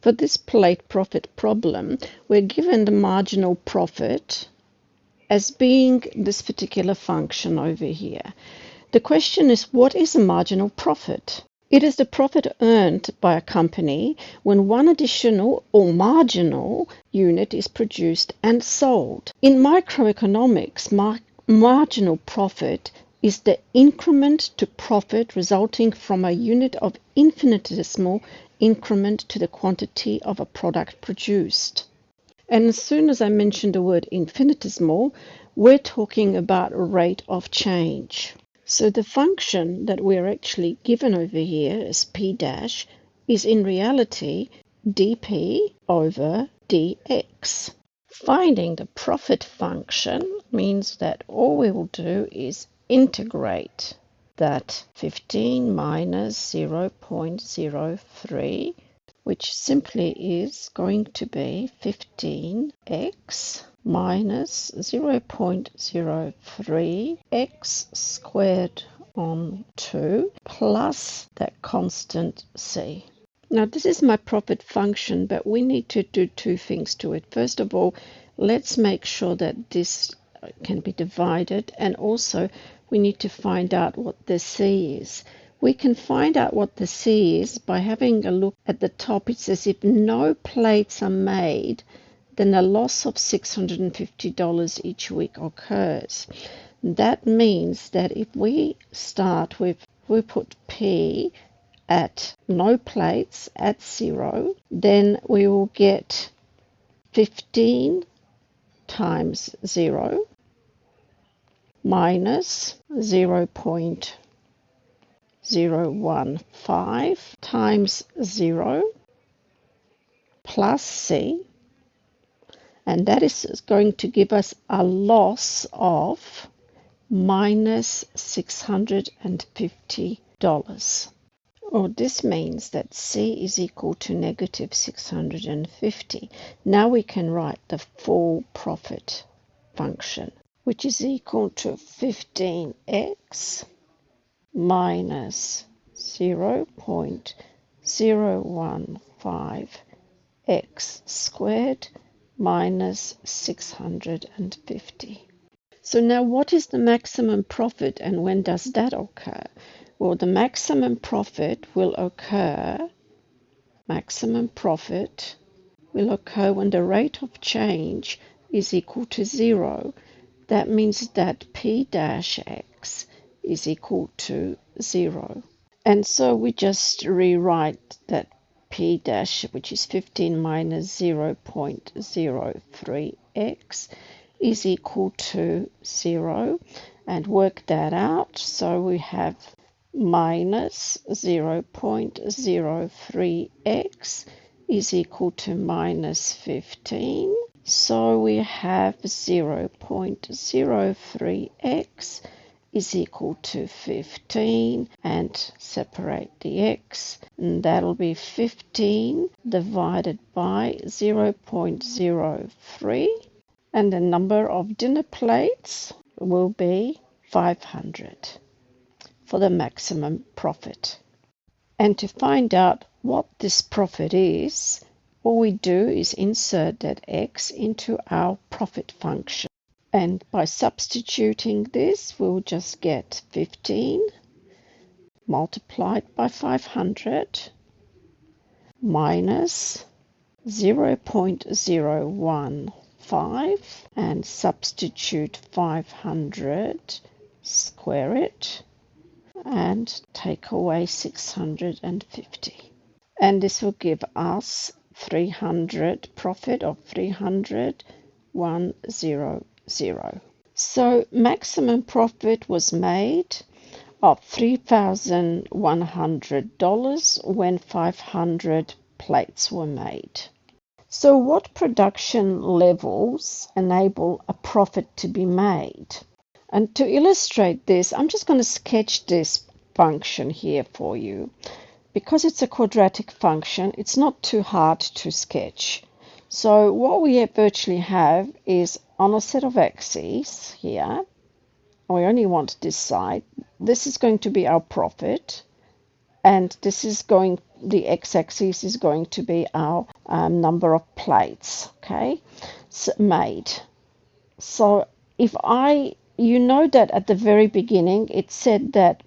For this plate profit problem, we're given the marginal profit as being this particular function over here. The question is, what is a marginal profit? It is the profit earned by a company when one additional or marginal unit is produced and sold. In microeconomics, marginal profit is the increment to profit resulting from a unit of infinitesimal increment to the quantity of a product produced. And as soon as I mention the word infinitesimal, we're talking about a rate of change. So the function that we're actually given over here as p dash is in reality dp over dx. Finding the profit function means that all we will do is integrate that 15 minus 0.03, which simply is going to be 15x minus 0.03x squared on 2 plus that constant c. Now this is my profit function, but we need to do two things to it. First of all, let's make sure that this can be divided, and also we need to find out what the c is. We can find out what the c is by having a look at the top. It says if no plates are made, then a loss of $650 each week occurs. That means that if we start with, we put P at no plates at 0, then we will get 15 times 0 minus 0.015 times 0 plus C, and that is going to give us a loss of minus $650. Or this means that C is equal to negative 650. Now we can write the full profit function, which is equal to 15x minus 0.015x squared minus 650. So now what is the maximum profit, and when does that occur? Well, the maximum profit will occur when the rate of change is equal to 0. That means that P dash x is equal to 0. And so we just rewrite that P dash, which is 15 minus 0.03x, is equal to 0, and work that out. So we have minus 0.03x is equal to minus 15. So we have 0.03x is equal to 15, and separate the x, and that'll be 15 divided by 0.03, and the number of dinner plates will be 500 for the maximum profit. And to find out what this profit is, all we do is insert that x into our profit function. And by substituting this, we'll just get 15 multiplied by 500 minus 0.015, and substitute 500, square it, and take away 650. And this will give us 300, profit of 300, 100. So maximum profit was made of $3,100 when 500 plates were made. So what production levels enable a profit to be made? And to illustrate this, I'm just going to sketch this function here for you. Because it's a quadratic function, it's not too hard to sketch. So what we virtually have is on a set of axes here, we only want this side. This is going to be our profit, and this is going the x-axis is going to be our number of plates, okay, made. So if you know that at the very beginning it said that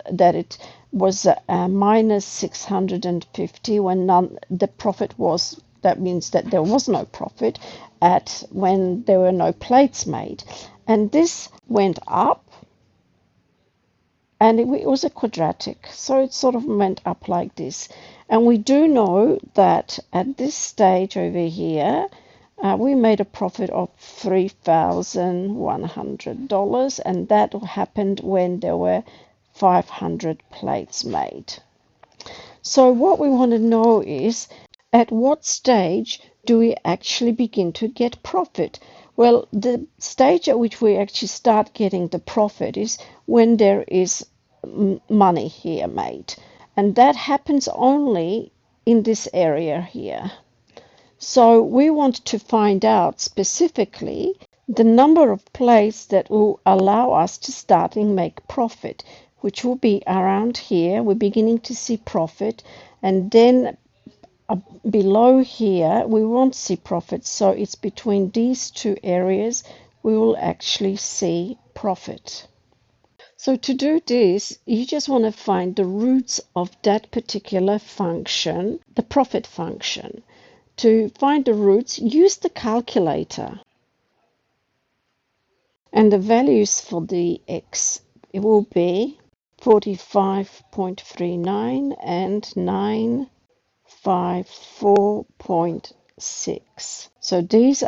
it was minus 650 when the profit was, that means that there was no profit at when there were no plates made, and this went up, and it was a quadratic, so it sort of went up like this. And we do know that at this stage over here, we made a profit of $3,100, and that happened when there were 500 plates made. So what we want to know is, at what stage do we actually begin to get profit? Well, the stage at which we actually start getting the profit is when there is money here made, and that happens only in this area here. So we want to find out specifically the number of plates that will allow us to start and make profit, which will be around here. We're beginning to see profit, and then below here we won't see profit, so it's between these two areas we will actually see profit. So to do this, you just want to find the roots of that particular function, the profit function. To find the roots, use the calculator, and the values for the x, it will be 45.39 and 954.6. So these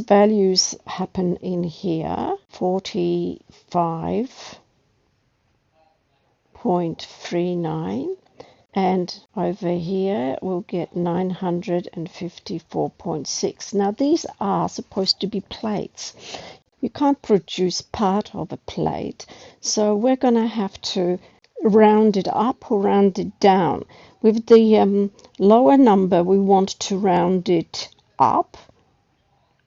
values happen in here, 45.39, and over here we'll get 954.6. Now these are supposed to be plates. You can't produce part of a plate, so we're going to have to round it up or round it down. With the lower number, we want to round it up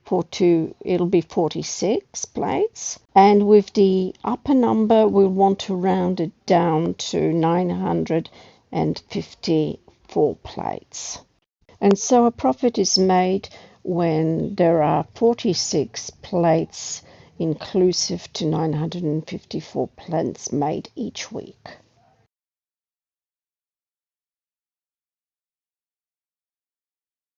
it'll be 46 plates, and with the upper number we want to round it down to 954 plates. And so a profit is made when there are 46 plates inclusive to 954 plates made each week.